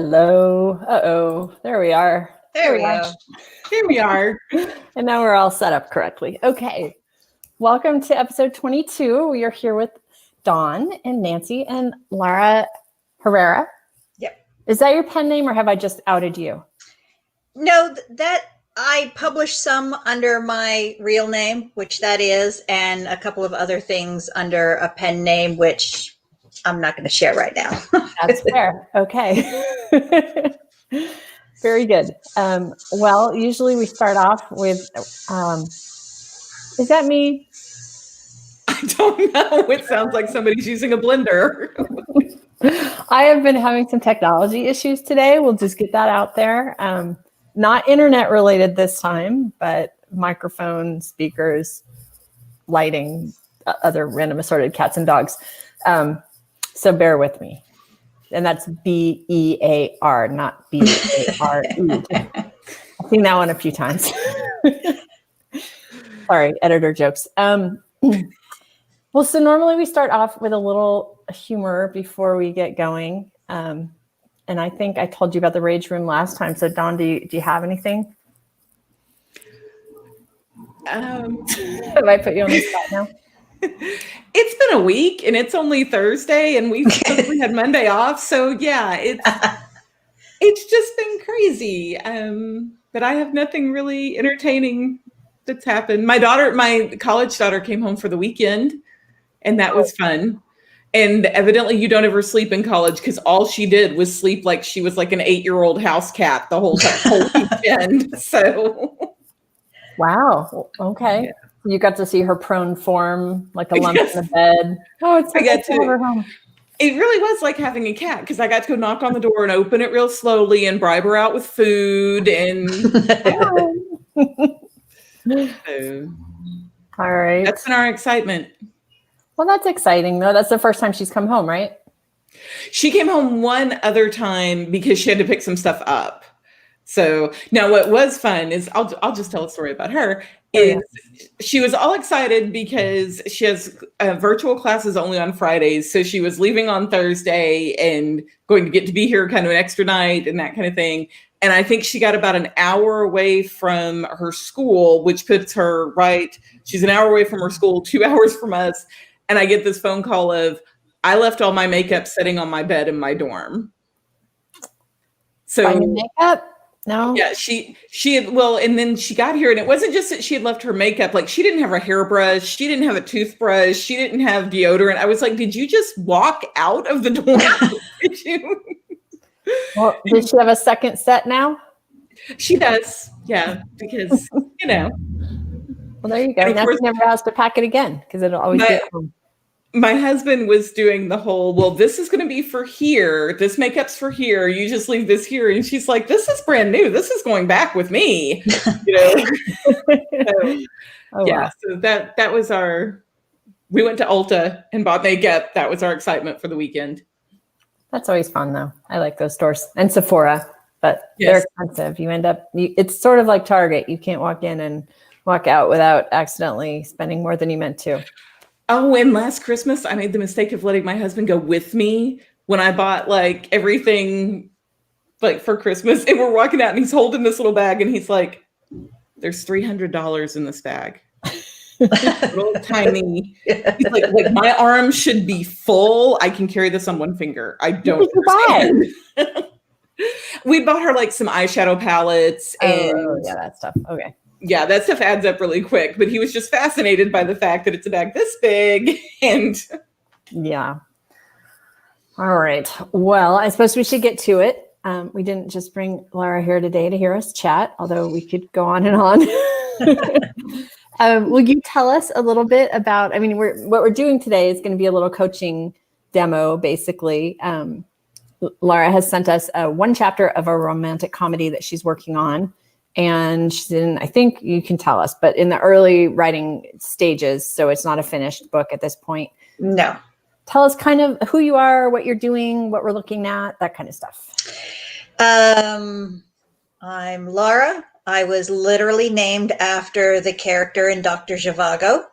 Hello. Uh-oh. There we are. There we go. Here we are. And now we're all set up correctly. Okay. Welcome to episode 22. We are here with Dawn and Nancy and Lara Herrera. Yep. Is that your pen name or have I just outed you? No, that I publish some under my real name, which that is, and a couple of other things under a pen name, which I'm not going to share right now. That's fair. Okay. Very good. Well, usually we start off with, is that me? I don't know. It sounds like somebody's using a blender. I have been having some technology issues today. We'll just get that out there. Not internet related this time, but microphone, speakers, lighting, other random assorted cats and dogs. So bear with me. And that's B-E-A-R, not B-A-R-E. I've seen that one a few times. Sorry, editor jokes. Well, so normally we start off with a little humor before we get going. And I think I told you about the Rage Room last time. So Dawn, do you have anything? Have I put you on the spot now? It's been a week and it's only Thursday and we had Monday off. So yeah, it's just been crazy. But I have nothing really entertaining that's happened. My college daughter came home for the weekend and that was fun. And evidently you don't ever sleep in college because all she did was sleep like she was like an 8-year-old house cat the whole weekend. So wow. Okay. Yeah. You got to see her prone form, like a lump in the bed. Oh, it's I got to have her home. It really was like having a cat because I got to go knock on the door and open it real slowly and bribe her out with food and. So, all right. That's been our excitement. Well, that's exciting though. That's the first time she's come home, right? She came home one other time because she had to pick some stuff up. So now what was fun is I'll just tell a story about her. She was all excited because she has virtual classes only on Fridays. So she was leaving on Thursday and going to get to be here kind of an extra night and that kind of thing. And I think she got about an hour away from her school, which puts her she's an hour away from her school, 2 hours from us. And I get this phone call of, I left all my makeup sitting on my bed in my dorm. So makeup? No. Yeah, she had, and then she got here and it wasn't just that she had left her makeup, like she didn't have a hairbrush, she didn't have a toothbrush, she didn't have deodorant. I was like, did you just walk out of the door? Did you? Well, does she have a second set now? She does, yeah, because, Well, there you go. Now she never has to pack it again because it'll always be at home. My husband was doing the whole, well, this is going to be for here. This makeup's for here. You just leave this here. And she's like, this is brand new. This is going back with me. So, wow. So that was we went to Ulta and bought makeup. That was our excitement for the weekend. That's always fun though. I like those stores and Sephora, but they're expensive. You end up, it's sort of like Target. You can't walk in and walk out without accidentally spending more than you meant to. Oh, and last Christmas, I made the mistake of letting my husband go with me when I bought like everything like for Christmas. And we're walking out and he's holding this little bag and he's like, there's $300 in this bag. Little tiny. He's like my arm should be full. I can carry this on one finger. I don't understand. We bought her like some eyeshadow palettes and that stuff. Okay. Yeah, that stuff adds up really quick, but he was just fascinated by the fact that it's a bag this big and yeah. All right. Well, I suppose we should get to it. We didn't just bring Lara here today to hear us chat, although we could go on and on. Will you tell us a little bit about, what we're doing today is going to be a little coaching demo, basically. Lara has sent us one chapter of a romantic comedy that she's working on. And she's in, I think you can tell us, but in the early writing stages. So it's not a finished book at this point. No. Tell us kind of who you are, what you're doing, what we're looking at, that kind of stuff. I'm Laura. I was literally named after the character in Dr. Zhivago.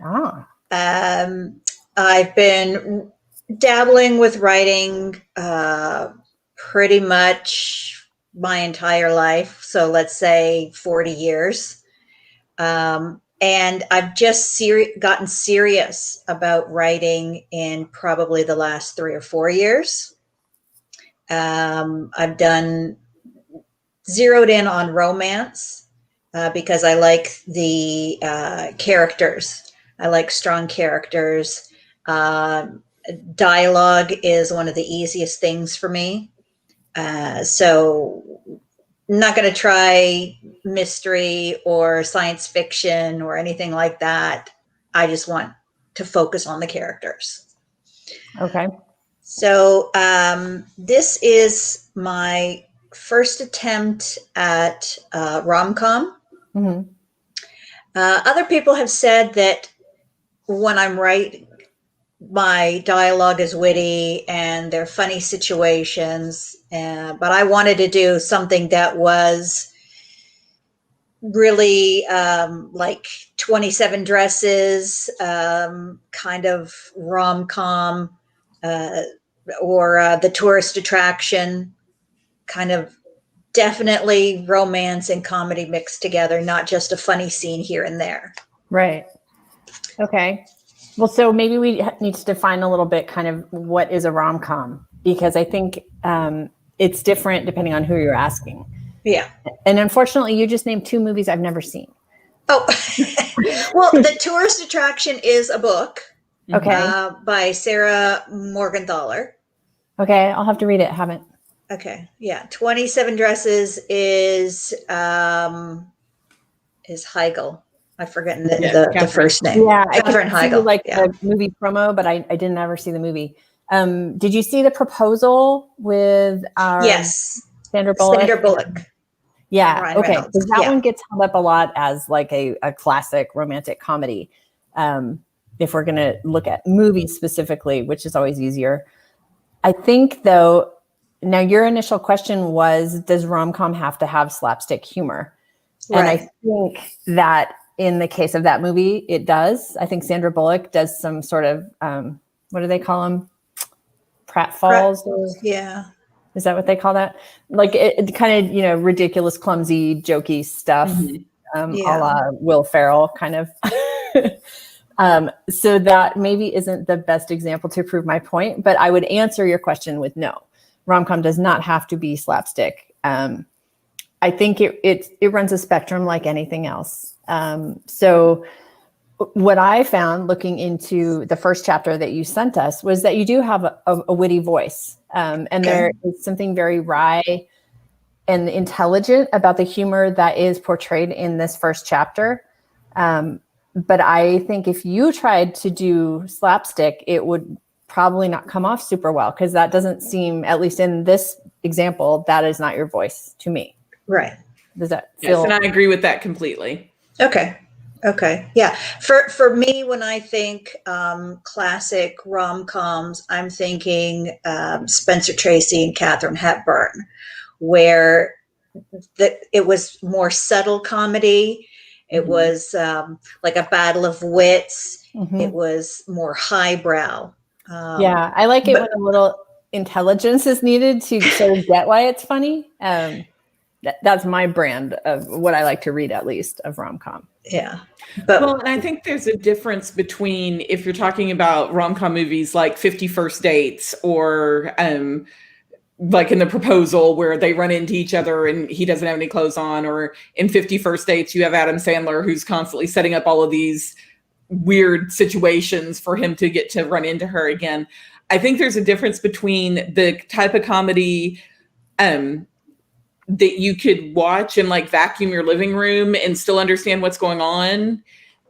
Ah. I've been dabbling with writing pretty much my entire life. So let's say 40 years. And I've just gotten serious about writing in probably the last 3 or 4 years. I've zeroed in on romance because I like the characters. I like strong characters. Dialogue is one of the easiest things for me. So I'm not going to try mystery or science fiction or anything like that. I just want to focus on the characters. Okay. So this is my first attempt at rom-com. Mm-hmm. Other people have said that when I'm writing, my dialogue is witty and they're funny situations, but I wanted to do something that was really like 27 Dresses, kind of rom-com, or The Tourist Attraction, kind of definitely romance and comedy mixed together, not just a funny scene here and there. Right. Okay. Well, so maybe we need to define a little bit kind of what is a rom-com, because I think it's different depending on who you're asking. Yeah. And unfortunately, you just named 2 movies I've never seen. Oh, well, The Tourist Attraction is a book. Okay. By Sarah Morgenthaler. Okay. I'll have to read it. Haven't. Okay. Yeah. 27 Dresses is Heigl. I've forgotten the first name. Yeah, Katherine I could see Heigl. like the movie promo, but I didn't ever see the movie. Did you see The Proposal with yes, Sandra Bullock? Sandra Bullock. Yeah. Ryan Okay. Reynolds. Because that Yeah. one gets held up a lot as like a classic romantic comedy. If we're going to look at movies specifically, which is always easier. I think though, now your initial question was, does rom-com have to have slapstick humor? Right. And I think that in the case of that movie, it does. I think Sandra Bullock does some sort of, what do they call them? Pratfalls? Yeah. Is that what they call that? Like it kind of, ridiculous, clumsy, jokey stuff, a la Will Ferrell kind of. So that maybe isn't the best example to prove my point, but I would answer your question with no. Rom-com does not have to be slapstick. I think it runs a spectrum like anything else. So what I found looking into the first chapter that you sent us was that you do have a witty voice. And there is something very wry and intelligent about the humor that is portrayed in this first chapter. But I think if you tried to do slapstick, it would probably not come off super well, because that doesn't seem, at least in this example, that is not your voice to me. Right. Does that feel? Yes, and I agree with that completely. Okay. Yeah. For me, when I think classic rom-coms, I'm thinking Spencer Tracy and Katharine Hepburn, where it was more subtle comedy. It was like a battle of wits. It was more highbrow. Yeah, I like it when a little intelligence is needed to sort of get why it's funny. That's my brand of what I like to read, at least, of rom-com. Yeah. Well, and I think there's a difference between, if you're talking about rom-com movies like 50 First Dates, or like in The Proposal, where they run into each other and he doesn't have any clothes on, or in 50 First Dates, you have Adam Sandler who's constantly setting up all of these weird situations for him to get to run into her again. I think there's a difference between the type of comedy that you could watch and like vacuum your living room and still understand what's going on.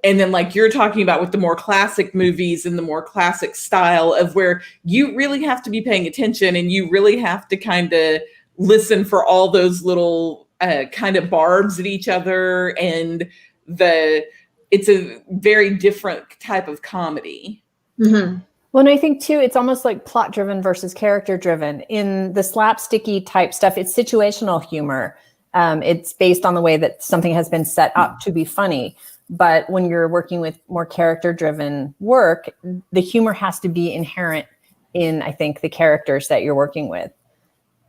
And then like you're talking about with the more classic movies and the more classic style of where you really have to be paying attention and you really have to kind of listen for all those little kind of barbs at each other. And it's a very different type of comedy. Mm-hmm. Well, and I think too, it's almost like plot driven versus character driven. In the slapsticky type stuff, it's situational humor. It's based on the way that something has been set up to be funny. But when you're working with more character driven work, the humor has to be inherent in, I think, the characters that you're working with.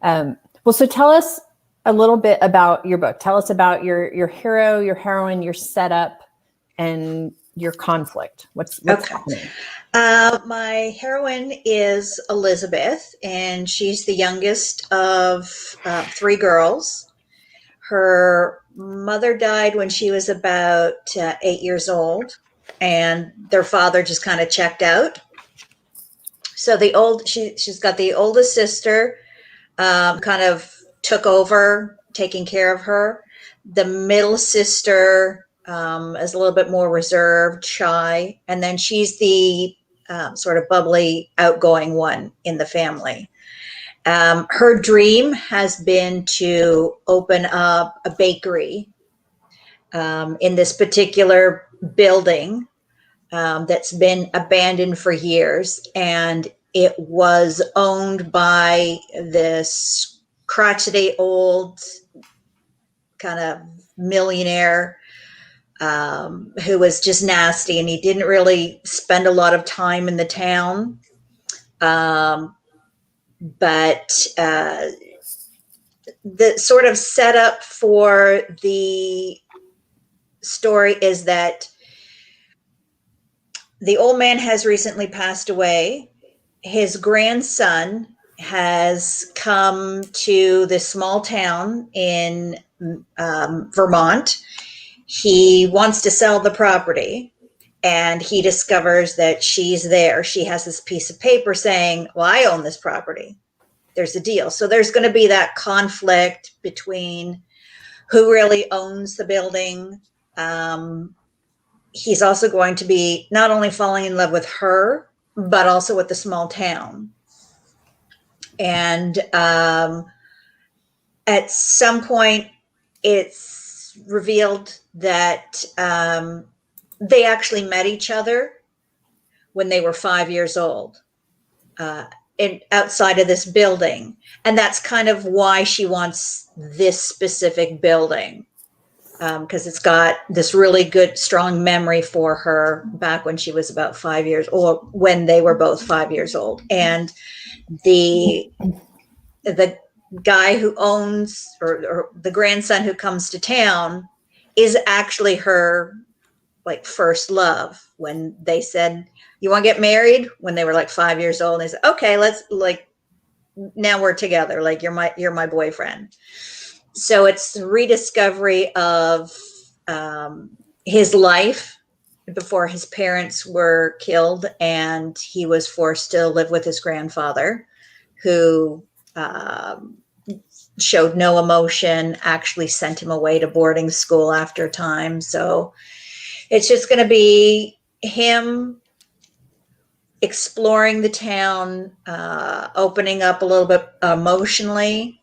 Well, so tell us a little bit about your book. Tell us about your hero, your heroine, your setup, and your conflict. What's happening? My heroine is Elizabeth, and she's the youngest of 3 girls. Her mother died when she was about 8 years old, and their father just kind of checked out. So she's got the oldest sister, kind of took over taking care of her. The middle sister is a little bit more reserved, shy, and then she's the sort of bubbly, outgoing one in the family. Her dream has been to open up a bakery in this particular building that's been abandoned for years. And it was owned by this crotchety old kind of millionaire who was just nasty, and he didn't really spend a lot of time in the town. But the sort of setup for the story is that the old man has recently passed away. His grandson has come to this small town in Vermont. He wants to sell the property, and he discovers that she's there. She has this piece of paper saying, well, I own this property. There's a deal. So there's going to be that conflict between who really owns the building. He's also going to be not only falling in love with her, but also with the small town. And at some point, it's revealed that they actually met each other when they were 5 years old, outside of this building. And that's kind of why she wants this specific building, because it's got this really good, strong memory for her back when she was about 5 years, or when they were both 5 years old. And the guy who owns, or the grandson who comes to town, is actually her like first love. When they said, you want to get married, when they were like 5 years old, they said, okay, let's, like, now we're together, like you're my boyfriend. So it's the rediscovery of his life before his parents were killed, and he was forced to live with his grandfather, who showed no emotion, actually sent him away to boarding school after a time. So it's just going to be him exploring the town, opening up a little bit emotionally.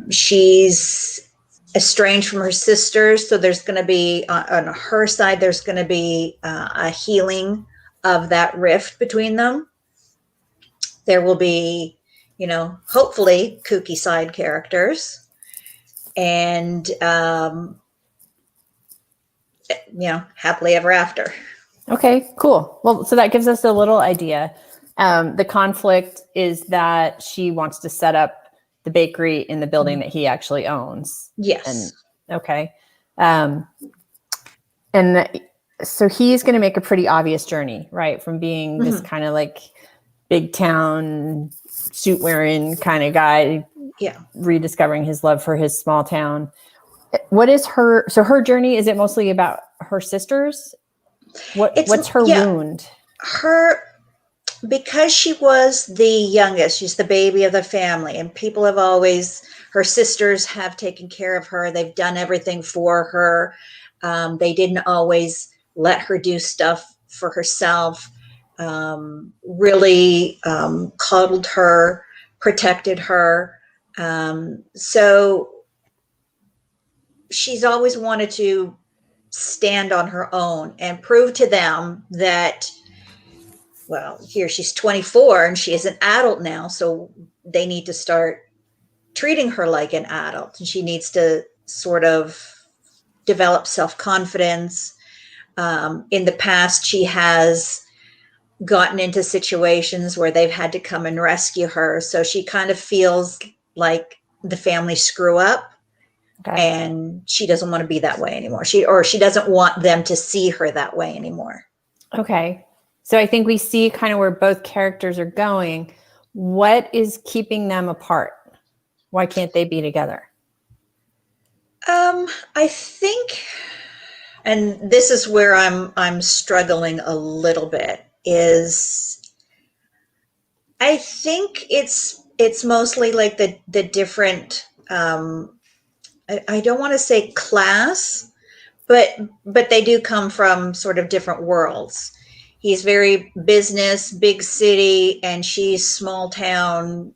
She's estranged from her sisters, so there's going to be, on her side, there's going to be a healing of that rift between them. There will be, hopefully kooky side characters, and happily ever after. Okay, cool. Well, so that gives us a little idea. The conflict is that she wants to set up the bakery in the building that he actually owns. Yes. Okay. And so he's going to make a pretty obvious journey, right? From being this kind of like big town suit wearing kind of guy, rediscovering his love for his small town. What is her journey? Is it mostly about her sisters? What's her wound? Because she was the youngest, she's the baby of the family, and people have always, her sisters have taken care of her. They've done everything for her. They didn't always let her do stuff for herself. Really coddled her, protected her. So she's always wanted to stand on her own and prove to them that, well, here she's 24 and she is an adult now, so they need to start treating her like an adult, and she needs to sort of develop self-confidence. In the past, she has gotten into situations where they've had to come and rescue her. So she kind of feels like the family screw up, and she doesn't want to be that way anymore. She doesn't want them to see her that way anymore. Okay. So I think we see kind of where both characters are going. What is keeping them apart? Why can't they be together? I think, and this is where I'm struggling a little bit, is I think it's mostly like the different, I don't want to say class, but they do come from sort of different worlds. He's very business, big city, and she's small town,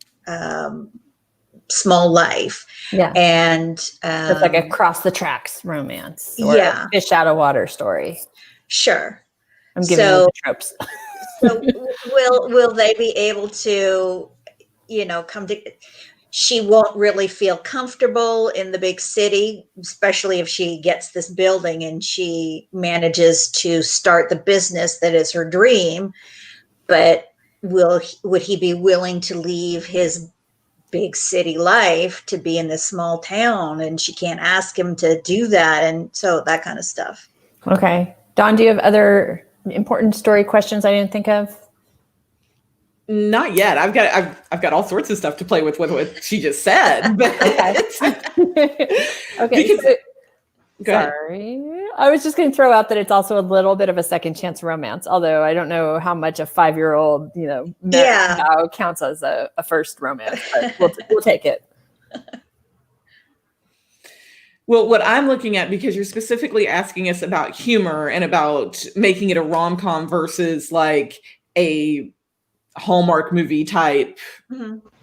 small life. Yeah. And it's like a cross the tracks romance or yeah, a fish out of water story. Sure. I'm giving you the tropes. So will they be able to, come to, she won't really feel comfortable in the big city, especially if she gets this building and she manages to start the business that is her dream. But would he be willing to leave his big city life to be in this small town? And she can't ask him to do that. And so that kind of stuff. Okay. Dawn, do you have other important story questions I didn't think of? Not yet. I've got all sorts of stuff to play with what she just said. But okay. Sorry. I was just going to throw out that it's also a little bit of a second chance romance, although I don't know how much a 5-year-old, now counts as a first romance, but we'll take it. Well, what I'm looking at, because you're specifically asking us about humor and about making it a rom-com versus like a Hallmark movie type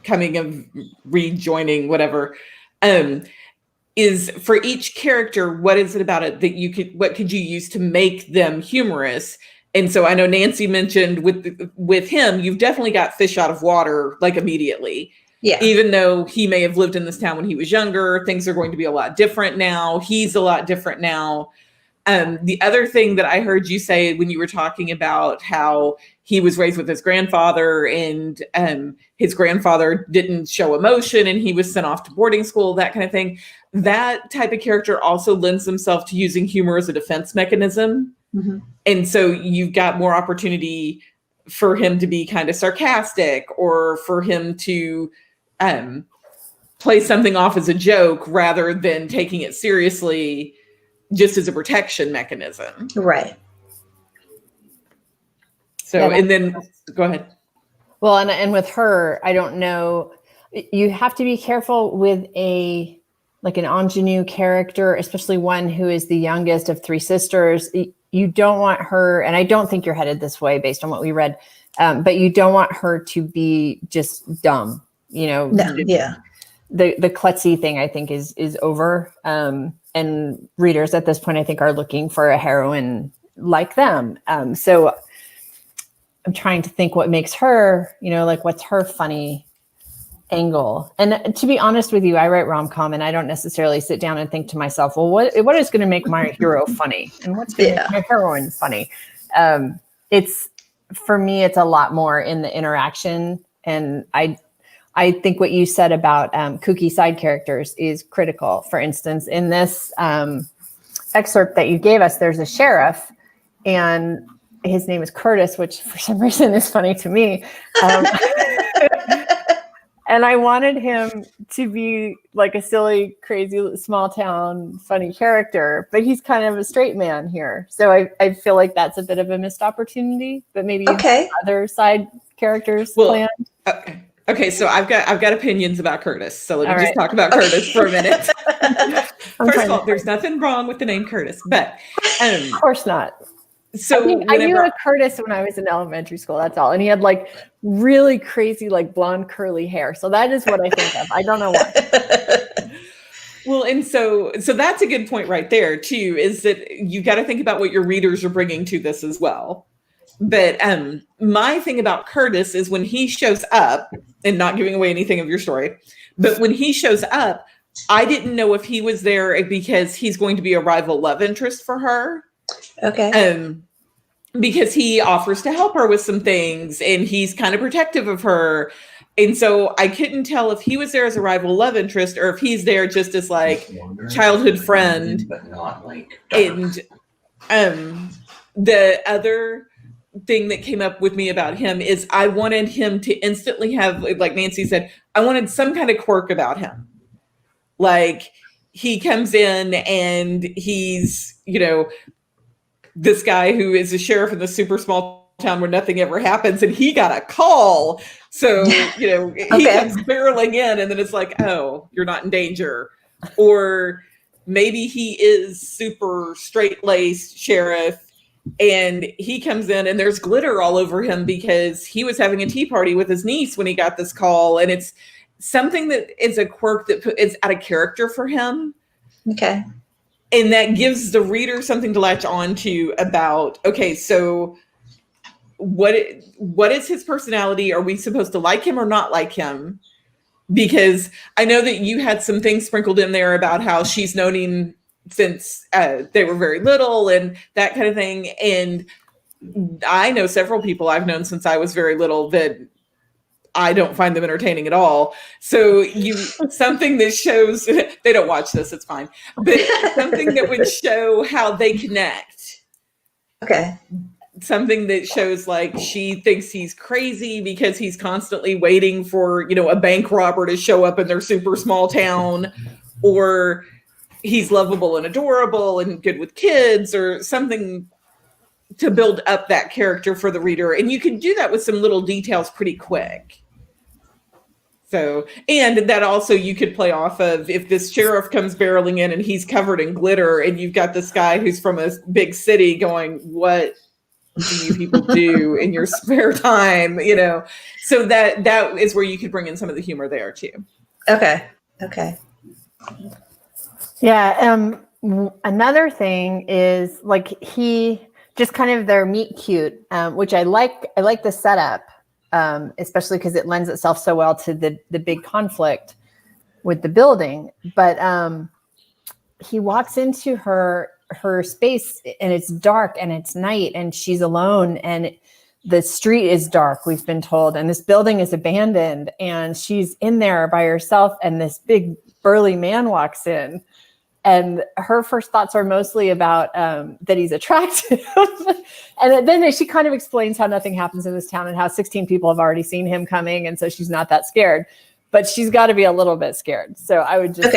coming of rejoining whatever, is for each character, what is it about it that what could you use to make them humorous? And so I know Nancy mentioned with him, you've definitely got fish out of water, like immediately. Yeah. Even though he may have lived in this town when he was younger, things are going to be a lot different now. He's a lot different now. The other thing that I heard you say when you were talking about how he was raised with his grandfather and his grandfather didn't show emotion and he was sent off to boarding school, that kind of thing. That type of character also lends himself to using humor as a defense mechanism. Mm-hmm. And so you've got more opportunity for him to be kind of sarcastic or for him to play something off as a joke rather than taking it seriously just as a protection mechanism. Right. So, and then go ahead. Well, and with her, I don't know, you have to be careful with an ingenue character, especially one who is the youngest of 3 sisters. You don't want her, and I don't think you're headed this way based on what we read, but you don't want her to be just dumb, No, yeah. The klutzy thing, I think, is over. And readers at this point, I think, are looking for a heroine like them. So I'm trying to think what makes her, what's her funny angle. And to be honest with you, I write rom-com and I don't necessarily sit down and think to myself, well, what is going to make my hero funny? And what's going to make my heroine funny? For me, it's a lot more in the interaction. And I think what you said about kooky side characters is critical. For instance, in this excerpt that you gave us, there's a sheriff and his name is Curtis, which for some reason is funny to me. And I wanted him to be like a silly, crazy, small town, funny character, but he's kind of a straight man here. So I feel like that's a bit of a missed opportunity, but maybe you have other side characters planned. Okay, so I've got opinions about Curtis. So let me just talk about Curtis for a minute. First of all, there's nothing wrong with the name Curtis, but of course not. So I knew a Curtis when I was in elementary school. That's all, and he had like really crazy, like blonde curly hair. So that is what I think of. I don't know why. Well, and so that's a good point right there too. Is that you've got to think about what your readers are bringing to this as well. But my thing about Curtis is when he shows up, and not giving away anything of your story, but when he shows up, I didn't know if he was there because he's going to be a rival love interest for her. Okay. because he offers to help her with some things and he's kind of protective of her. And so I couldn't tell if he was there as a rival love interest or if he's there just as like childhood friend. But not like dark. And the other thing that came up with me about him is I wanted him to instantly have, like Nancy said, I wanted some kind of quirk about him. Like he comes in and he's, you know, this guy who is a sheriff in the super small town where nothing ever happens, and he got a call. So, you know, he comes barreling in, and then it's like, oh, you're not in danger. Or maybe he is super straight-laced sheriff, and he comes in, and there's glitter all over him because he was having a tea party with his niece when he got this call, and it's something that is a quirk that is out of character for him. Okay. And that gives the reader something to latch on to about, okay, so what is his personality? Are we supposed to like him or not like him? Because I know that you had some things sprinkled in there about how she's known him since they were very little and that kind of thing. And I know several people I've known since I was very little that I don't find them entertaining at all. So something that shows, they don't watch this, it's fine. But something that would show how they connect. Okay. Something that shows like she thinks he's crazy because he's constantly waiting for, you know, a bank robber to show up in their super small town, or he's lovable and adorable and good with kids, or something to build up that character for the reader. And you can do that with some little details pretty quick. So, and that also you could play off of if this sheriff comes barreling in and he's covered in glitter and you've got this guy who's from a big city going, what do you people do in your spare time? You know, so that is where you could bring in some of the humor there too. Okay. Okay. Yeah. Another thing is like he just kind of their meet cute, which I like. I like the setup. Especially because it lends itself so well to the big conflict with the building. But he walks into her space and it's dark and it's night and she's alone and the street is dark, we've been told, and this building is abandoned and she's in there by herself and this big burly man walks in. And her first thoughts are mostly about that he's attractive. And then she kind of explains how nothing happens in this town and how 16 people have already seen him coming. And so she's not that scared, but she's got to be a little bit scared. So I would just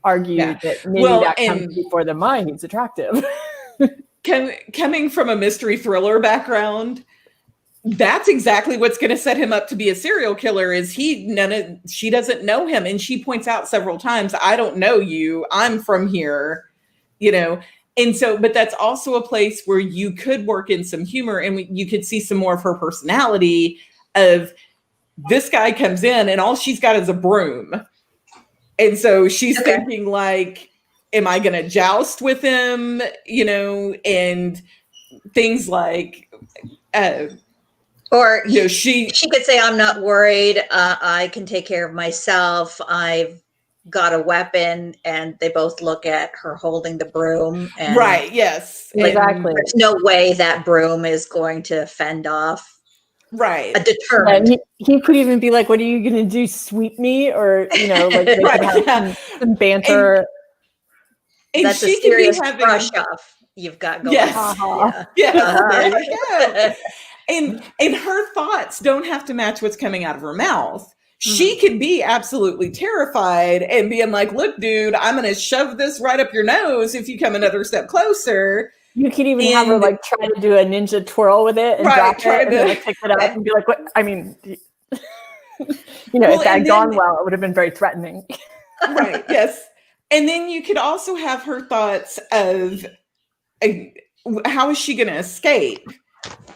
argue that maybe that comes before the mind. He's attractive. Coming from a mystery thriller background, that's exactly what's going to set him up to be a serial killer. Is she doesn't know him, and she points out several times, I don't know you, I'm from here, you know. And so, but that's also a place where you could work in some humor and you could see some more of her personality of this guy comes in and all she's got is a broom, and so she's thinking like, am I going to joust with him, you know, and things like or you know, she could say, I'm not worried. I can take care of myself. I've got a weapon. And they both look at her holding the broom. And right. Yes. Exactly. There's no way that broom is going to fend off. Right. A deterrent. And he could even be like, what are you going to do? Sweep me? Or, you know, like they could have some banter. And that's she a serious could be having brush off you've got going. Yes. Yeah. Yes. There you go. And her thoughts don't have to match what's coming out of her mouth. She could be absolutely terrified and being like, look, dude, I'm going to shove this right up your nose if you come another step closer. You could even have her like try to do a ninja twirl with it and drop it and then like, pick it up and be like, what? I mean, you know, if that had gone well, it would have been very threatening. Right. Yes. And then you could also have her thoughts of how is she going to escape?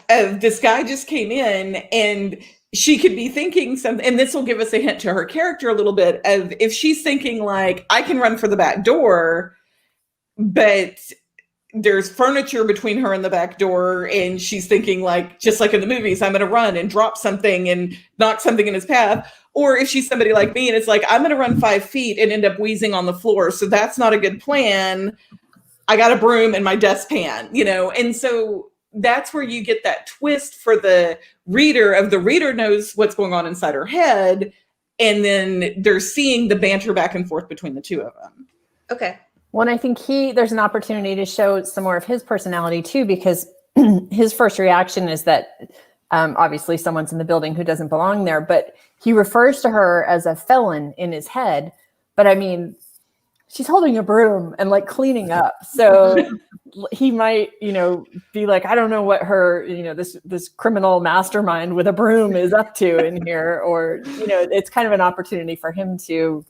This guy just came in, and she could be thinking something, and this will give us a hint to her character a little bit of if she's thinking like, I can run for the back door, but there's furniture between her and the back door, and she's thinking like, just like in the movies, I'm going to run and drop something and knock something in his path. Or if she's somebody like me and it's like, I'm going to run 5 feet and end up wheezing on the floor. So that's not a good plan. I got a broom and my dustpan, you know? And so that's where you get that twist for the reader knows what's going on inside her head. And then they're seeing the banter back and forth between the two of them. Okay. Well, and I think there's an opportunity to show some more of his personality too, because his first reaction is that obviously someone's in the building who doesn't belong there, but he refers to her as a felon in his head. But I mean, she's holding a broom and like cleaning up. So he might, be like, I don't know what her, this criminal mastermind with a broom is up to in here. Or, it's kind of an opportunity for him to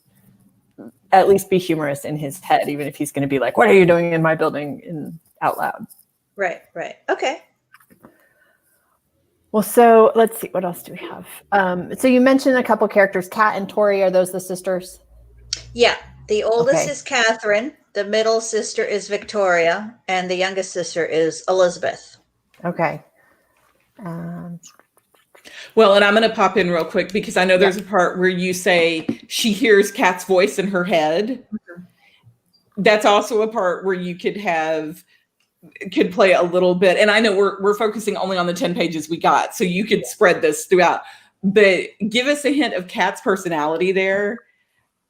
at least be humorous in his head, even if he's going to be like, what are you doing in my building out loud? Right. Okay. Well, so let's see, what else do we have? So you mentioned a couple characters, Kat and Tori. Are those the sisters? Yeah. The oldest Okay. is Catherine. The middle sister is Victoria. And the youngest sister is Elizabeth. Okay. Well, and I'm going to pop in real quick because I know there's a part where you say she hears Kat's voice in her head. Mm-hmm. That's also a part where you could play a little bit. And I know we're focusing only on the 10 pages we got, so you could spread this throughout. But give us a hint of Kat's personality there.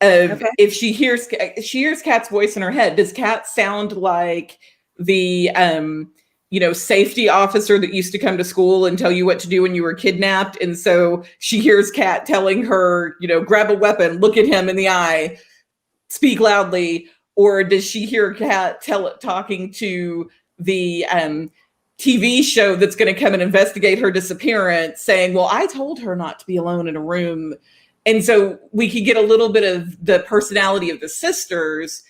If she hears Kat's voice in her head, does Kat sound like the safety officer that used to come to school and tell you what to do when you were kidnapped? And so she hears Kat telling her, grab a weapon, look at him in the eye, speak loudly. Or does she hear Kat talking to the TV show that's going to come and investigate her disappearance, saying, well, I told her not to be alone in a room. And so we could get a little bit of the personality of the sisters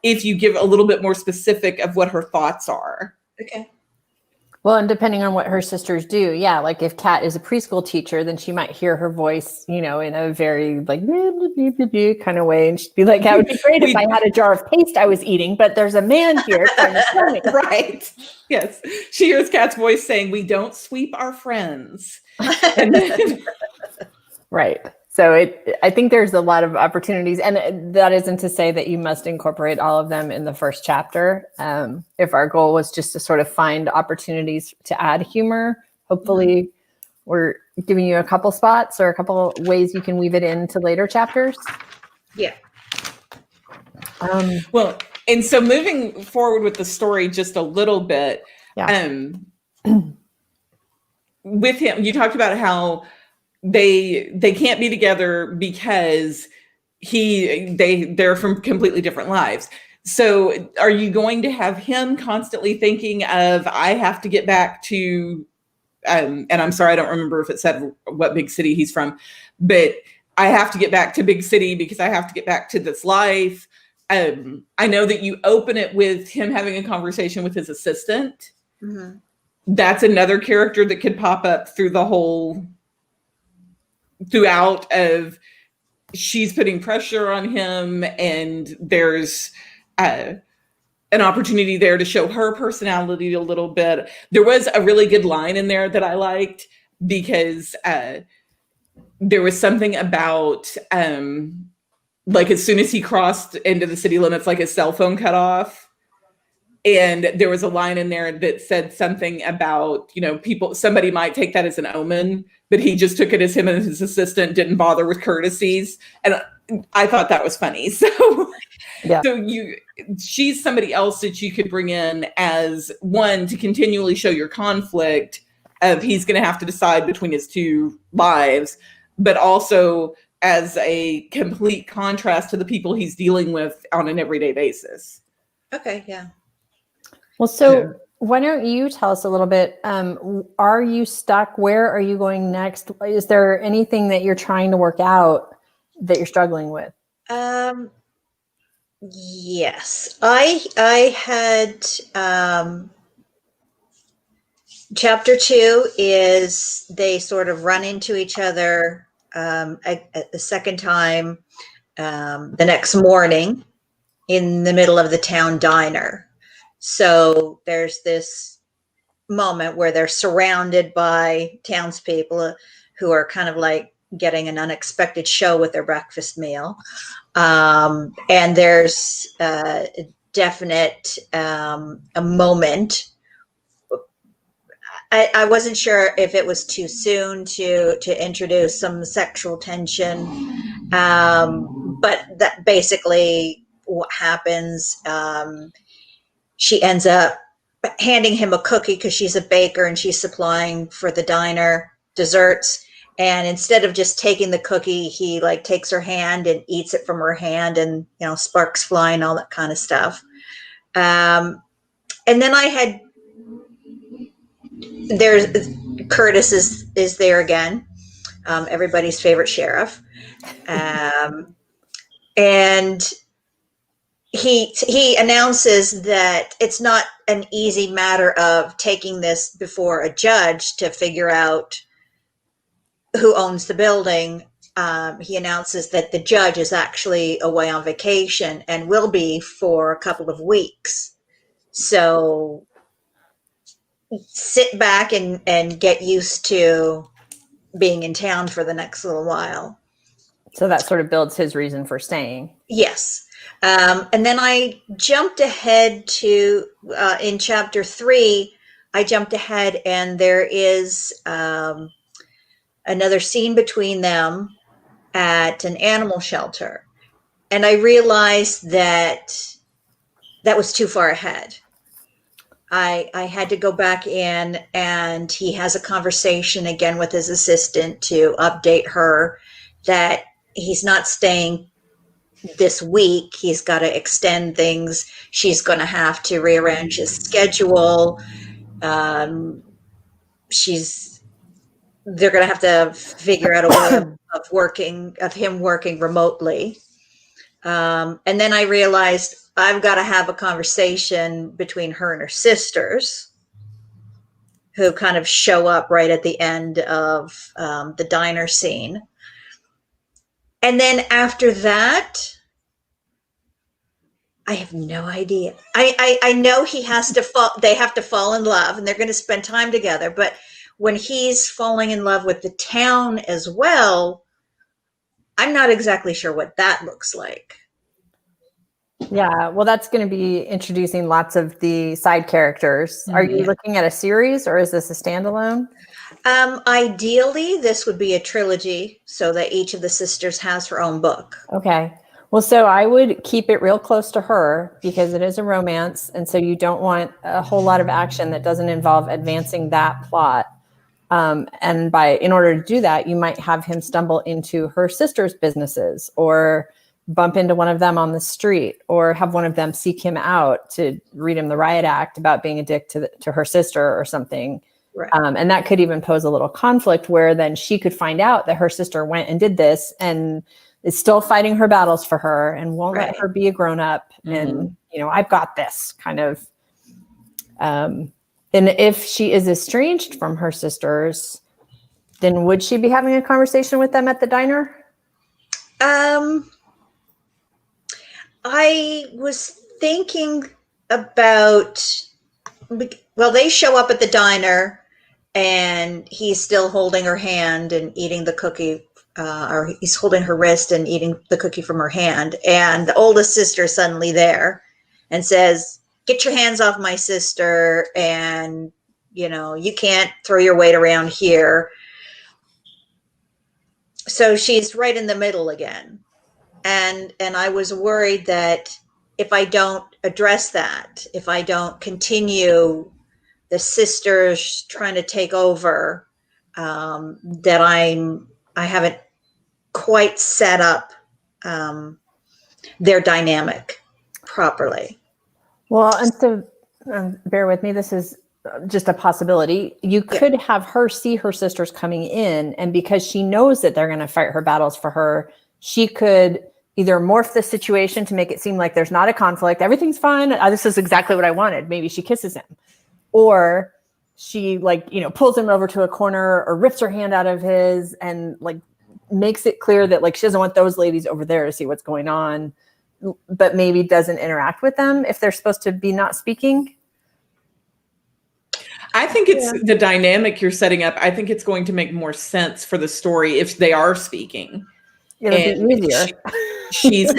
if you give a little bit more specific of what her thoughts are. Okay. Well, and depending on what her sisters do, yeah, like if Kat is a preschool teacher, then she might hear her voice, in a very like kind of way, and she'd be like, "That would be great if I had a jar of paste I was eating, but there's a man here trying to kill me." Right? Yes, she hears Kat's voice saying, "We don't sweep our friends." And then, right. So I think there's a lot of opportunities, and that isn't to say that you must incorporate all of them in the first chapter. If our goal was just to sort of find opportunities to add humor, hopefully we're giving you a couple spots or a couple ways you can weave it into later chapters. Yeah. Well, and so moving forward with the story just a little bit, with him, you talked about how they can't be together because they're from completely different lives. So are you going to have him constantly thinking of, I have to get back to, and I'm sorry, I don't remember if it said what big city he's from, but I have to get back to big city because I have to get back to this life. I know that you open it with him having a conversation with his assistant. Mm-hmm. That's another character that could pop up throughout of she's putting pressure on him, and there's an opportunity there to show her personality a little bit. There was a really good line in there that I liked because there was something about like as soon as he crossed into the city limits, like his cell phone cut off. And there was a line in there that said something about, somebody might take that as an omen, but he just took it as him and his assistant didn't bother with courtesies. And I thought that was funny. So, she's somebody else that you could bring in as one to continually show your conflict of he's going to have to decide between his two lives, but also as a complete contrast to the people he's dealing with on an everyday basis. Okay. Yeah. Well, so why don't you tell us a little bit? Are you stuck? Where are you going next? Is there anything that you're trying to work out that you're struggling with? Yes, I had chapter 2 is they sort of run into each other at the second time the next morning in the middle of the town diner. So there's this moment where they're surrounded by townspeople who are kind of like getting an unexpected show with their breakfast meal. And there's a definite a moment I wasn't sure if it was too soon to introduce some sexual tension, but that basically what happens. She ends up handing him a cookie because she's a baker and she's supplying for the diner desserts. And instead of just taking the cookie, he like takes her hand and eats it from her hand, and sparks fly and all that kind of stuff. And then there's Curtis is there again, everybody's favorite sheriff, and he announces that it's not an easy matter of taking this before a judge to figure out who owns the building. He announces that the judge is actually away on vacation and will be for a couple of weeks. So sit back and get used to being in town for the next little while. So that sort of builds his reason for staying. Yes. And then I jumped ahead to, in chapter 3, I jumped ahead and there is another scene between them at an animal shelter. And I realized that was too far ahead. I had to go back in, and he has a conversation again with his assistant to update her that he's not staying this week. He's got to extend things. She's going to have to rearrange his schedule. They're going to have to figure out a way of him working remotely. And then I realized I've got to have a conversation between her and her sisters, who kind of show up right at the end of the diner scene. And then after that, I have no idea. I know he has to fall. They have to fall in love, and they're going to spend time together. But when he's falling in love with the town as well, I'm not exactly sure what that looks like. Yeah, well, that's going to be introducing lots of the side characters. Are you looking at a series, or is this a standalone? Ideally, this would be a trilogy, so that each of the sisters has her own book. Okay. Well, so I would keep it real close to her, because it is a romance. And so you don't want a whole lot of action that doesn't involve advancing that plot. And in order to do that, you might have him stumble into her sister's businesses, or bump into one of them on the street, or have one of them seek him out to read him the riot act about being a dick to her sister or something. Right. And that could even pose a little conflict, where then she could find out that her sister went and did this and is still fighting her battles for her and won't let her be a grown up. And, I've got this kind of, and if she is estranged from her sisters, then would she be having a conversation with them at the diner? I was thinking about, well, they show up at the diner and he's still holding her hand and eating the cookie, or he's holding her wrist and eating the cookie from her hand. And the oldest sister is suddenly there and says, "Get your hands off my sister. And, you can't throw your weight around here." So she's right in the middle again. And I was worried that if I don't address that, if I don't continue the sisters trying to take over, that I haven't quite set up their dynamic properly. Well, and so bear with me. This is just a possibility. You could have her see her sisters coming in, and because she knows that they're going to fight her battles for her, she could either morph the situation to make it seem like there's not a conflict. Everything's fine. This is exactly what I wanted. Maybe she kisses him, or she pulls him over to a corner or rips her hand out of his and makes it clear that she doesn't want those ladies over there to see what's going on, but maybe doesn't interact with them if they're supposed to be not speaking. I think it's the dynamic you're setting up. I think it's going to make more sense for the story if they are speaking. It'll be easier. She's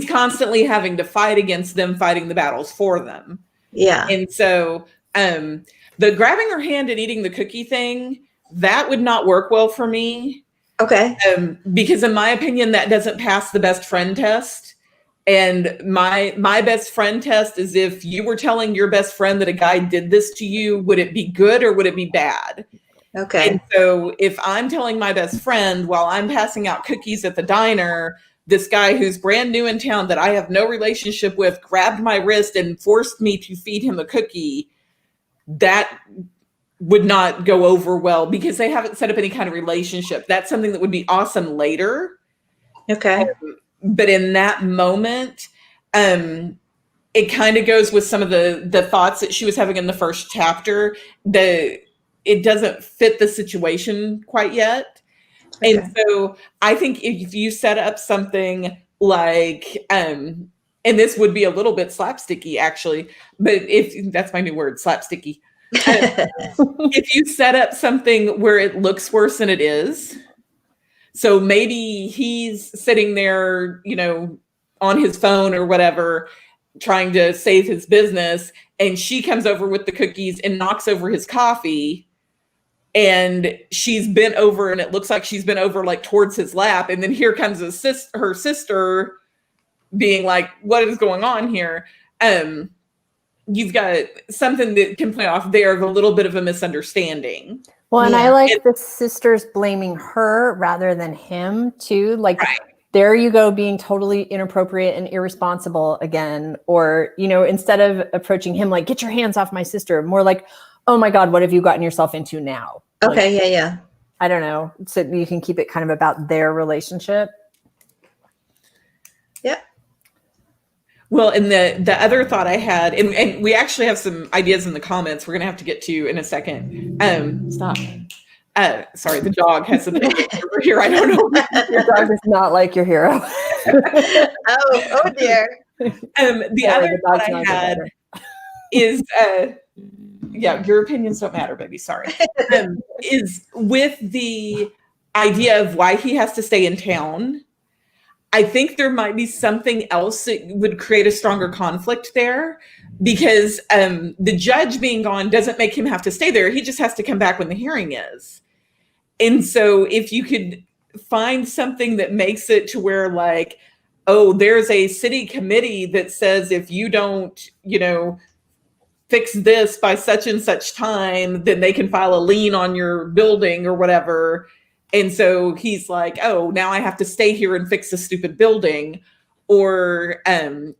constantly having to fight against them, fighting the battles for them. Yeah. And so The grabbing her hand and eating the cookie thing, that would not work well for me. Okay. Because in my opinion, that doesn't pass the best friend test. And my best friend test is if you were telling your best friend that a guy did this to you, would it be good or would it be bad? Okay. And so if I'm telling my best friend while I'm passing out cookies at the diner, this guy who's brand new in town that I have no relationship with grabbed my wrist and forced me to feed him a cookie, that would not go over well because they haven't set up any kind of relationship. That's something that would be awesome later. Okay. But in that moment, it kind of goes with some of the thoughts that she was having in the first chapter. It doesn't fit the situation quite yet. Okay. And so I think if you set up something like, and this would be a little bit slapsticky actually, but if that's my new word, slapsticky. If you set up something where it looks worse than it is, so maybe he's sitting there, on his phone or whatever, trying to save his business, and she comes over with the cookies and knocks over his coffee, and she's bent over, and it looks like she's been over like towards his lap, and then here comes her sister being like, what is going on here? You've got something that can play off there of a little bit of a misunderstanding. Well, and I like the sisters blaming her rather than him too. Like, right. There you go, being totally inappropriate and irresponsible again. Or, instead of approaching him like, get your hands off my sister, more like, oh my God, what have you gotten yourself into now? Okay, like, yeah. I don't know. So you can keep it kind of about their relationship. Yep. Well, and the other thought I had, and we actually have some ideas in the comments we're going to have to get to in a second. Stop. Sorry, the dog has something over here. I don't know. Your dog is not like your hero. oh dear. The other thought I had is, your opinions don't matter, baby. Sorry. Is with the idea of why he has to stay in town. I think there might be something else that would create a stronger conflict there, because the judge being gone doesn't make him have to stay there. He just has to come back when the hearing is. And so if you could find something that makes it to where like, oh, there's a city committee that says if you don't, fix this by such and such time, then they can file a lien on your building or whatever. And so he's like, oh, now I have to stay here and fix this stupid building. Or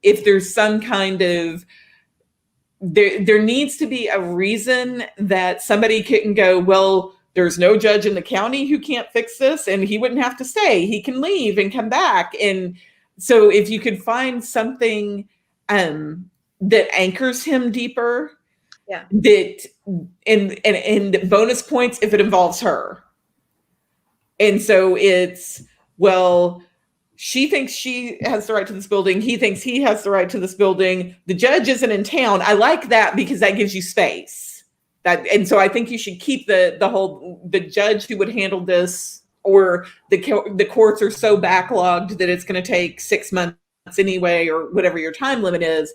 if there's some kind of, there needs to be a reason that somebody can go, well, there's no judge in the county who can't fix this, and he wouldn't have to stay. He can leave and come back. And so if you could find something that anchors him deeper, that and bonus points if it involves her. And so it's, well, she thinks she has the right to this building. He thinks he has the right to this building. The judge isn't in town. I like that because that gives you space. And so I think you should keep the judge who would handle this, or the courts are so backlogged that it's going to take 6 months anyway, or whatever your time limit is.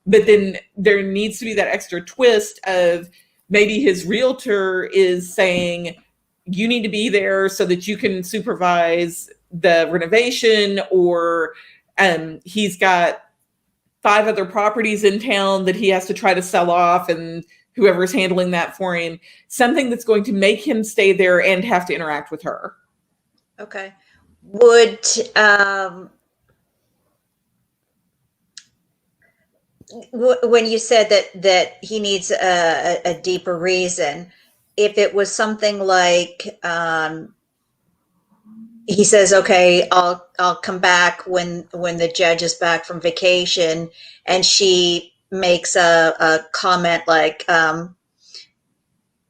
But then there needs to be that extra twist of maybe his realtor is saying, you need to be there so that you can supervise the renovation, or he's got 5 other properties in town that he has to try to sell off, and whoever's handling that for him, something that's going to make him stay there and have to interact with her. Okay. Would, when you said that he needs a deeper reason, if it was something like he says, okay, I'll come back when the judge is back from vacation, and she makes a comment like,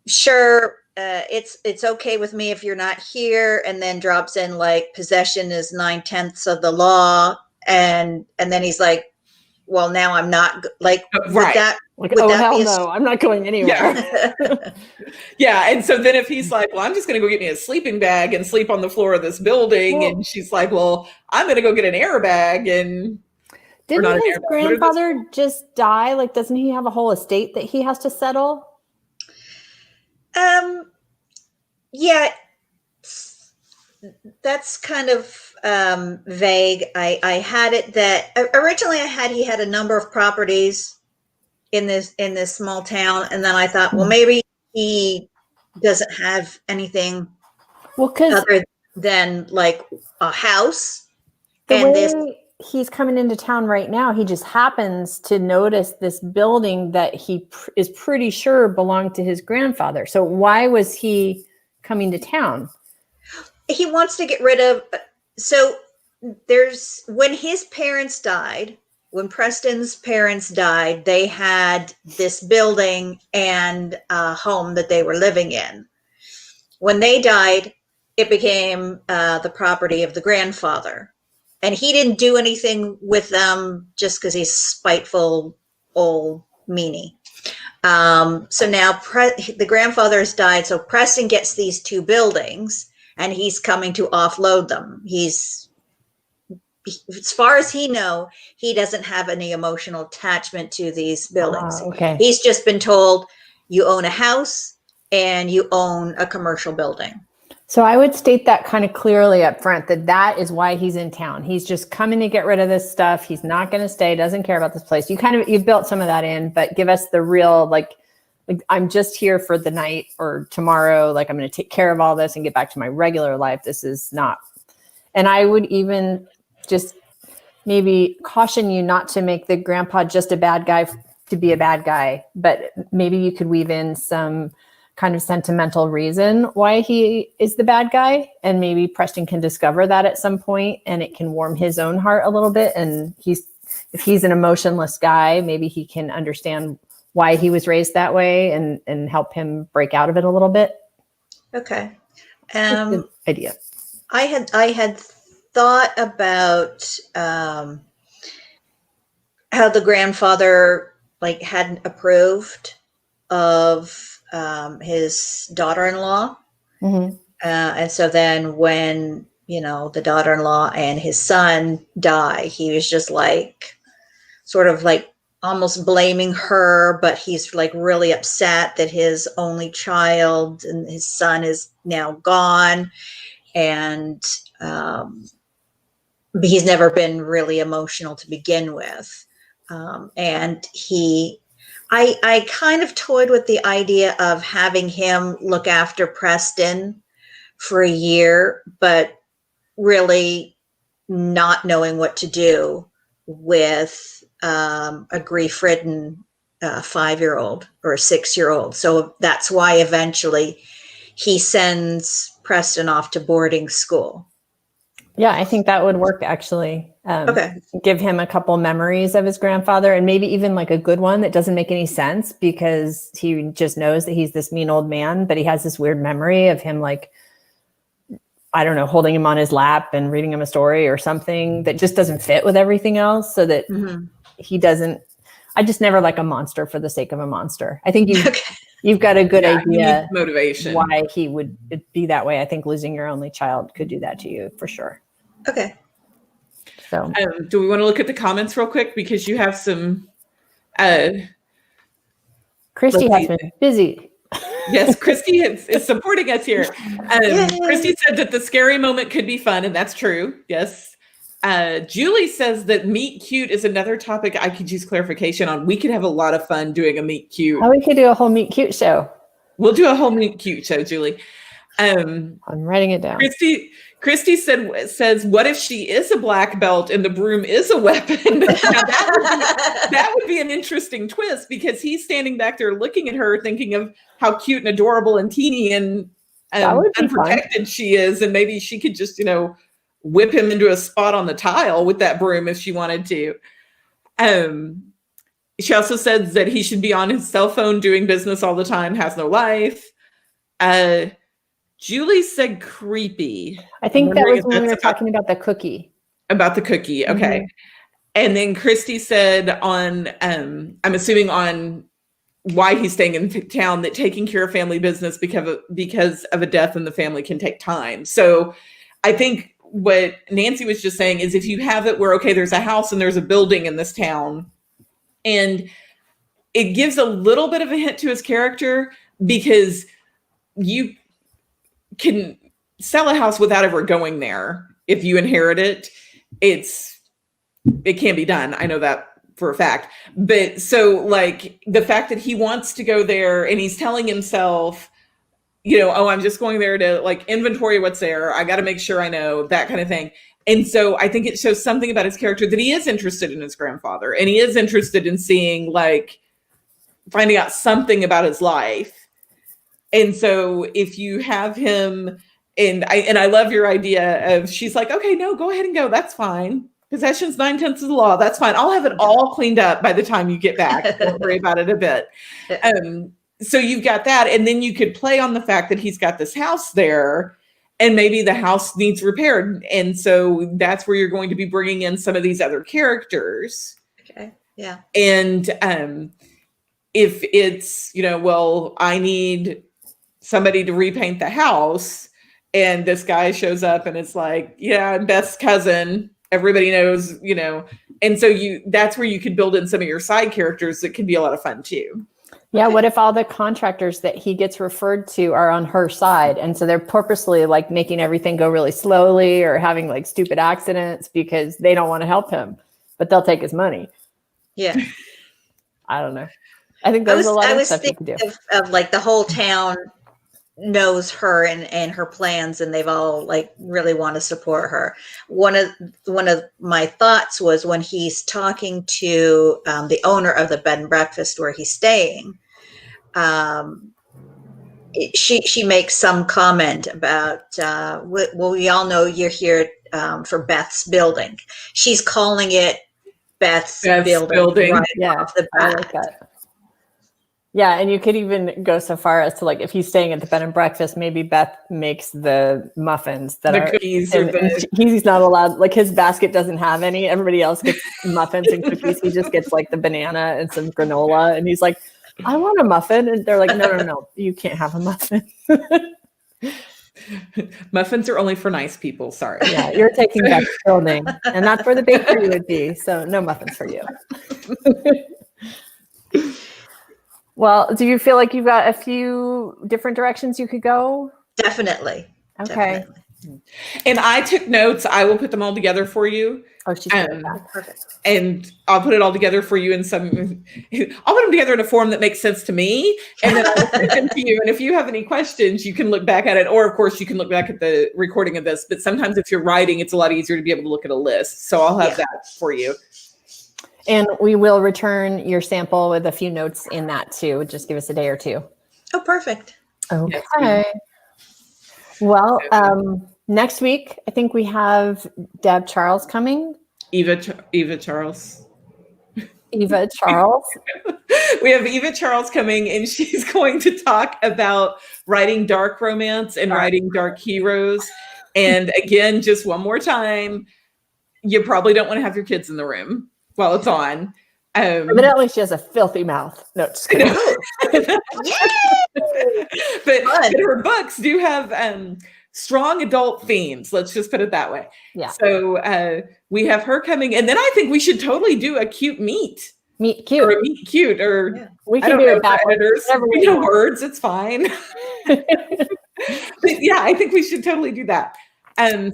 sure, it's okay with me if you're not here, and then drops in like possession is 9/10 of the law, and then he's like, well, now I'm not like, right. Like, oh, hell no, I'm not going anywhere. Yeah. Yeah. And so then if he's like, well, I'm just going to go get me a sleeping bag and sleep on the floor of this building. And she's like, well, I'm going to go get an airbag. And Didn't his grandfather just die? Like, doesn't he have a whole estate that he has to settle? Yeah, that's kind of vague. I had it that originally he had a number of properties in this small town, and then I thought, well, maybe he doesn't have anything other than like a house. He's coming into town right now, he just happens to notice this building that he is pretty sure belonged to his grandfather. So why was he coming to town? He wants to get rid of. So when his parents died, when Preston's parents died, they had this building and a home that they were living in. When they died, it became the property of the grandfather. And he didn't do anything with them just because he's spiteful, old meanie. So now the grandfather has died. So Preston gets these two buildings and he's coming to offload them. As far as he knows, he doesn't have any emotional attachment to these buildings. Okay. He's just been told you own a house and you own a commercial building. So I would state that kind of clearly up front, that is why he's in town. He's just coming to get rid of this stuff. He's not going to stay, doesn't care about this place. You've built some of that in, but give us the real, like I'm just here for the night or tomorrow. Like I'm going to take care of all this and get back to my regular life. This is not. And I would even just maybe caution you not to make the grandpa just a bad guy to be a bad guy, but maybe you could weave in some kind of sentimental reason why he is the bad guy. And maybe Preston can discover that at some point and it can warm his own heart a little bit. And if he's an emotionless guy, maybe he can understand why he was raised that way and help him break out of it a little bit. Okay. Good idea. I had thought about how the grandfather hadn't approved of his daughter-in-law. Mm-hmm. And so then when, the daughter-in-law and his son die, he was just sort of almost blaming her, but he's really upset that his only child and his son is now gone. And he's never been really emotional to begin with. And I kind of toyed with the idea of having him look after Preston for a year, but really not knowing what to do with a grief-ridden 5-year-old or a 6-year-old. So that's why eventually he sends Preston off to boarding school. Yeah, I think that would work actually. Okay. Give him a couple memories of his grandfather and maybe even a good one that doesn't make any sense because he just knows that he's this mean old man, but he has this weird memory of him I don't know, holding him on his lap and reading him a story or something that just doesn't fit with everything else so that he doesn't. I just never like a monster for the sake of a monster. I think you've got a good idea motivation why he would be that way. I think losing your only child could do that to you for sure. Okay. So do we want to look at the comments real quick? Because you have some Christy has been busy. Yes, Christy is supporting us here. Christy said that the scary moment could be fun, and that's true. Yes. Julie says that meet cute is another topic I could use clarification on. We could have a lot of fun doing a meet cute. Oh, we could do a whole meet cute show. We'll do a whole meet cute show, Julie. I'm writing it down. Christy says, what if she is a black belt and the broom is a weapon? that would be an interesting twist because he's standing back there looking at her thinking of how cute and adorable and teeny and unprotected she is. And maybe she could just, whip him into a spot on the tile with that broom if she wanted to. She also says that he should be on his cell phone doing business all the time, has no life. Julie said creepy. I think that was when we were talking about the cookie. About the cookie, okay. Mm-hmm. And then Christy said on, I'm assuming on why he's staying in town, that taking care of family business because of a death in the family can take time. So I think what Nancy was just saying is if you have it where, okay, there's a house and there's a building in this town, and it gives a little bit of a hint to his character, because you can sell a house without ever going there. If you inherit it, it can be done. I know that for a fact. But so like the fact that he wants to go there and he's telling himself, oh, I'm just going there to like inventory what's there. I got to make sure I know, that kind of thing. And so I think it shows something about his character, that he is interested in his grandfather, and he is interested in seeing, like, finding out something about his life. And so if you have him, and I love your idea of, she's like, okay, no, go ahead and go. That's fine. Possession's 9/10 of the law. That's fine. I'll have it all cleaned up by the time you get back. Don't worry about it a bit. So you've got that. And then you could play on the fact that he's got this house there, and maybe the house needs repaired. And so that's where you're going to be bringing in some of these other characters. Okay. Yeah. And if it's, well, I need somebody to repaint the house, and this guy shows up and it's like, yeah, I'm Beth's cousin. Everybody knows, and so that's where you could build in some of your side characters that can be a lot of fun too. Yeah. What if all the contractors that he gets referred to are on her side? And so they're purposely like making everything go really slowly, or having like stupid accidents because they don't want to help him, but they'll take his money. Yeah. I don't know. I think there's a lot of stuff you could do. Of like the whole town knows her and her plans, and they've all like really want to support her. One of my thoughts was when he's talking to the owner of the bed and breakfast where he's staying, she makes some comment about well, we all know you're here for Beth's building. She's calling it Beth's building right off the bat. I like that. Yeah, and you could even go so far as to, like, if he's staying at the bed and breakfast, maybe Beth makes the muffins that are cookies. And he's not allowed, like, his basket doesn't have any. Everybody else gets muffins and cookies. He just gets like the banana and some granola, and he's like, I want a muffin. And they're like, no, you can't have a muffin. Muffins are only for nice people. Sorry. Yeah, you're taking Beth's building, and that's where the bakery would be. So no muffins for you. Well, do you feel like you've got a few different directions you could go? Definitely. Okay. Definitely. And I took notes. I will put them all together for you. Oh, she's good. Perfect. And I'll put it all together for you I'll put them together in a form that makes sense to me. And then I'll send them to you. And if you have any questions, you can look back at it. Or, of course, you can look back at the recording of this. But sometimes if you're writing, it's a lot easier to be able to look at a list. So I'll have that for you. And we will return your sample with a few notes in that too. Just give us a day or two. Oh, perfect. Okay. Yes, well, next week, I think we have Deb Charles coming. Eva Charles. Eva Charles. We have Eva Charles coming, and she's going to talk about writing dark romance and writing dark heroes. And again, just one more time, you probably don't want to have your kids in the room while it's on. Evidently, she has a filthy mouth. No, just kidding. But her books do have strong adult themes. Let's just put it that way. Yeah. So we have her coming, and then I think we should totally do a cute meet. Meet cute. Or a meet cute, or we can do it backwards. We know words. It's fine. But yeah, I think we should totally do that.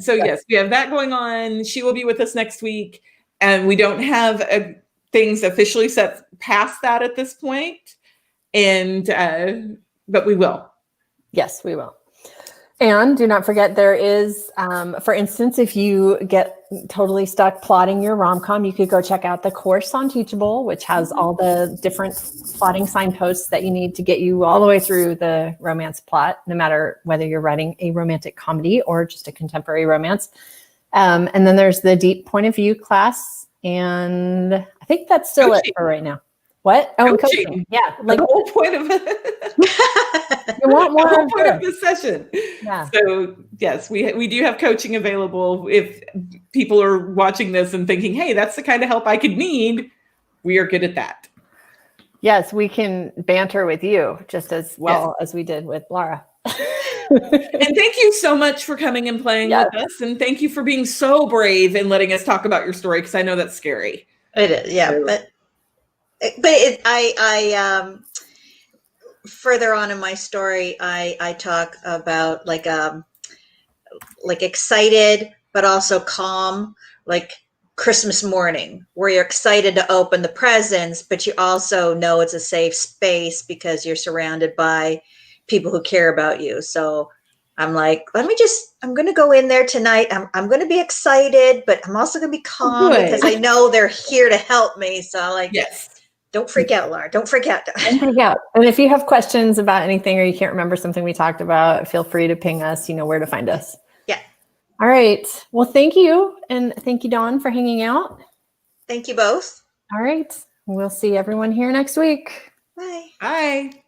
So yes, we have that going on. She will be with us next week. And we don't have things officially set past that at this point. And, but we will. Yes, we will. And do not forget, there is, for instance, if you get totally stuck plotting your rom-com, you could go check out the course on Teachable, which has all the different plotting signposts that you need to get you all the way through the romance plot, no matter whether you're writing a romantic comedy or just a contemporary romance. And then there's the deep point of view class. And I think that's still it for right now. What? Oh, coaching. Yeah. Like the whole point of it. You want more the whole point of this session. Yeah. So yes, we do have coaching available. If people are watching this and thinking, hey, that's the kind of help I could need, we are good at that. Yes, we can banter with you just as well as we did with Laura. And thank you so much for coming and playing Yes. with us. And thank you for being so brave and letting us talk about your story, because I know that's scary. It is, yeah. I further on in my story, I talk about like excited but also calm, like Christmas morning, where you're excited to open the presents, but you also know it's a safe space because you're surrounded by people who care about you. So I'm like, I'm going to go in there tonight. I'm going to be excited, but I'm also going to be calm because I know they're here to help me. So like, yes. Don't freak out, Laura. Don't freak out. Don't freak out. And if you have questions about anything or you can't remember something we talked about, feel free to ping us. You know where to find us. Yeah. All right. Well, thank you. And thank you, Dawn, for hanging out. Thank you both. All right. We'll see everyone here next week. Bye. Bye.